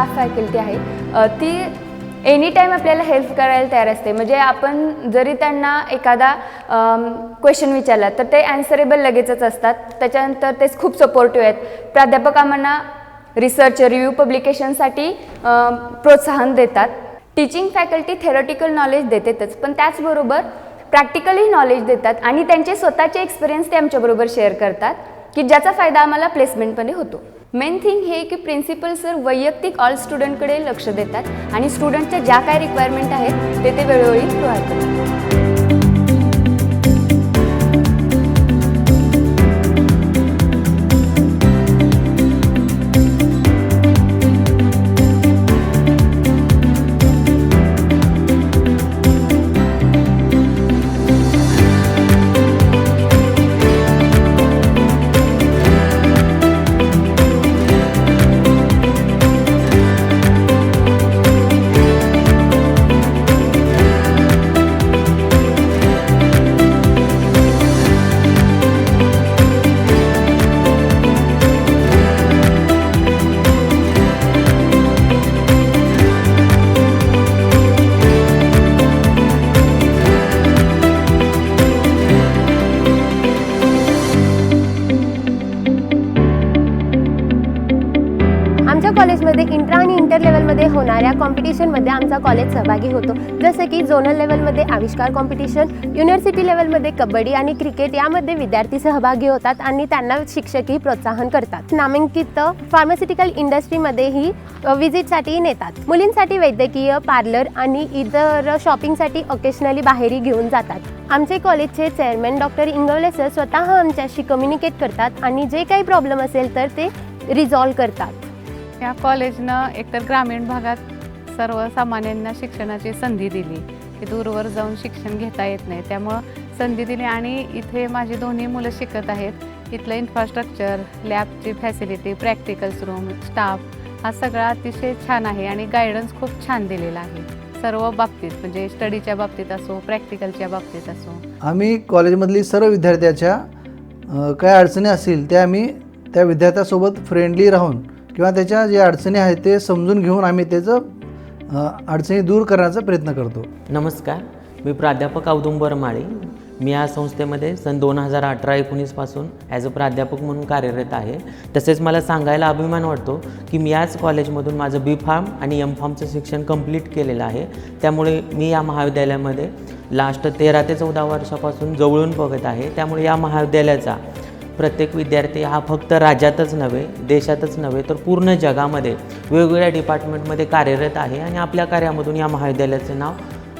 Staff faculty आहे ती any time आपल्याला हेल्प करायला तयार असते. म्हणजे आपण जरी त्यांना एखादा क्वेश्चन विचारला तर ते ॲन्सरेबल लगेचच असतात. त्याच्यानंतर तेच खूप सपोर्टिव्ह आहेत. प्राध्यापक आम्हाला रिसर्च रिव्ह्यू पब्लिकेशनसाठी प्रोत्साहन देतात. टीचिंग फॅकल्टी थेरॉटिकल नॉलेज देतातच, पण त्याचबरोबर प्रॅक्टिकली नॉलेज देतात आणि त्यांचे स्वतःचे एक्सपिरियन्स ते आमच्याबरोबर शेअर करतात की ज्याचा फायदा आम्हाला प्लेसमेंटमध्ये होतो. मेन थिंग हे की प्रिन्सिपल सर वैयक्तिक ऑल स्टुडंटकडे लक्ष देतात आणि स्टुडंटच्या ज्या काही रिक्वायरमेंट आहेत ते वेळोवेळी प्रोव्हाइड करतात. आमच्या कॉलेजमध्ये इंट्रा आणि इंटर लेवलमध्ये होणाऱ्या कॉम्पिटिशनमध्ये आमचा कॉलेज सहभागी होतो. जसे की झोनल लेवलमध्ये आविष्कार कॉम्पिटिशन, युनिव्हर्सिटी लेवलमध्ये कबड्डी आणि क्रिकेट यामध्ये विद्यार्थी सहभागी होतात आणि त्यांना शिक्षकही प्रोत्साहन करतात. नामांकित फार्मास्युटिकल इंडस्ट्रीमध्येही व्हिजिटसाठी नेतात. मुलींसाठी वैद्यकीय, पार्लर आणि इतर शॉपिंगसाठी ओकेशनली बाहेरही घेऊन जातात. आमचे कॉलेजचे चेअरमॅन डॉक्टर इंगवले सर स्वतः आमच्याशी कम्युनिकेट करतात आणि जे काही प्रॉब्लेम असेल तर ते रिझॉल्व करतात. या कॉलेजनं एकतर ग्रामीण भागात सर्वसामान्यांना शिक्षणाची संधी दिली की दूरवर जाऊन शिक्षण घेता येत नाही, त्यामुळं संधी दिली आणि इथे माझी दोन्ही मुलं शिकत आहेत. इथलं इन्फ्रास्ट्रक्चर, लॅबची फॅसिलिटी, प्रॅक्टिकल्स रूम, स्टाफ हा सगळा अतिशय छान आहे आणि गायडन्स खूप छान दिलेला आहे सर्व बाबतीत, म्हणजे स्टडीच्या बाबतीत असो, प्रॅक्टिकलच्या बाबतीत असो. आम्ही कॉलेजमधली सर्व विद्यार्थ्याच्या काय अडचणी असतील त्या आम्ही त्या विद्यार्थ्यासोबत फ्रेंडली राहून किंवा त्याच्या ज्या अडचणी आहेत ते समजून घेऊन आम्ही त्याचं अडचणी दूर करण्याचा प्रयत्न करतो. नमस्कार, मी प्राध्यापक औदुंबर माळी. मी या संस्थेमध्ये सन 2018-19 पासून ॲज अ प्राध्यापक म्हणून कार्यरत आहे. तसेच मला सांगायला अभिमान वाटतो की मी याच कॉलेजमधून माझं B.Pharm आणि M.Pharmचं शिक्षण कंप्लीट केलेलं आहे. त्यामुळे मी या महाविद्यालयामध्ये लास्ट 13 ते 14 वर्षापासून जवळून बघत आहे. त्यामुळे या महाविद्यालयाचा प्रत्येक विद्यार्थी हा फक्त राज्यातच नव्हे, देशातच नव्हे, तर पूर्ण जगामध्ये वेगवेगळ्या डिपार्टमेंटमध्ये कार्यरत आहे आणि आपल्या कार्यामधून या महाविद्यालयाचं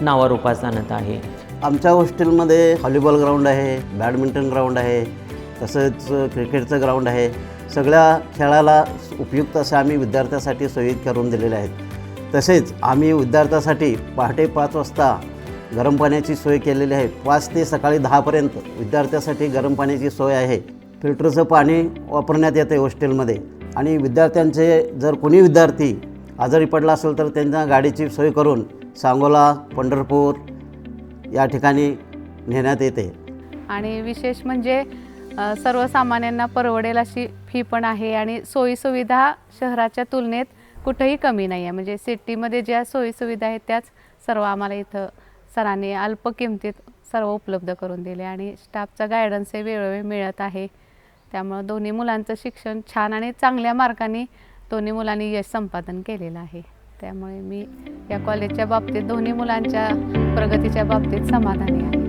नावारूपास आणत आहे. आमच्या हॉस्टेलमध्ये व्हॉलीबॉल ग्राउंड आहे, बॅडमिंटन ग्राउंड आहे, तसंच क्रिकेटचं ग्राउंड आहे. सगळ्या खेळाला उपयुक्त असं आम्ही विद्यार्थ्यासाठी सोयी करून दिलेल्या आहेत. तसेच आम्ही विद्यार्थ्यासाठी पहाटे 5 वाजता गरम पाण्याची सोय केलेली आहे. 5 ते सकाळी 10पर्यंत विद्यार्थ्यासाठी गरम पाण्याची सोय आहे. फिल्टरचं पाणी वापरण्यात येते हॉस्टेलमध्ये आणि विद्यार्थ्यांचे जर कोणी विद्यार्थी आजारी पडला असेल तर त्यांना गाडीची सोय करून सांगोला, पंढरपूर या ठिकाणी नेण्यात येते. आणि विशेष म्हणजे सर्वसामान्यांना परवडेल अशी फी पण आहे आणि सोयीसुविधा शहराच्या तुलनेत कुठंही कमी नाही आहे. म्हणजे सिटीमध्ये ज्या सोयीसुविधा आहेत त्याच सर्व आम्हाला इथं सरांनी अल्प किमतीत सर्व उपलब्ध करून दिले आणि स्टाफचा गायडन्सही वेळोवेळी मिळत आहे. त्यामुळं दोन्ही मुलांचं शिक्षण छान आणि चांगल्या मार्काने दोन्ही मुलांनी यश संपादन केलेलं आहे. त्यामुळे मी या कॉलेजच्या बाबतीत दोन्ही मुलांच्या प्रगतीच्या बाबतीत समाधानी आहे.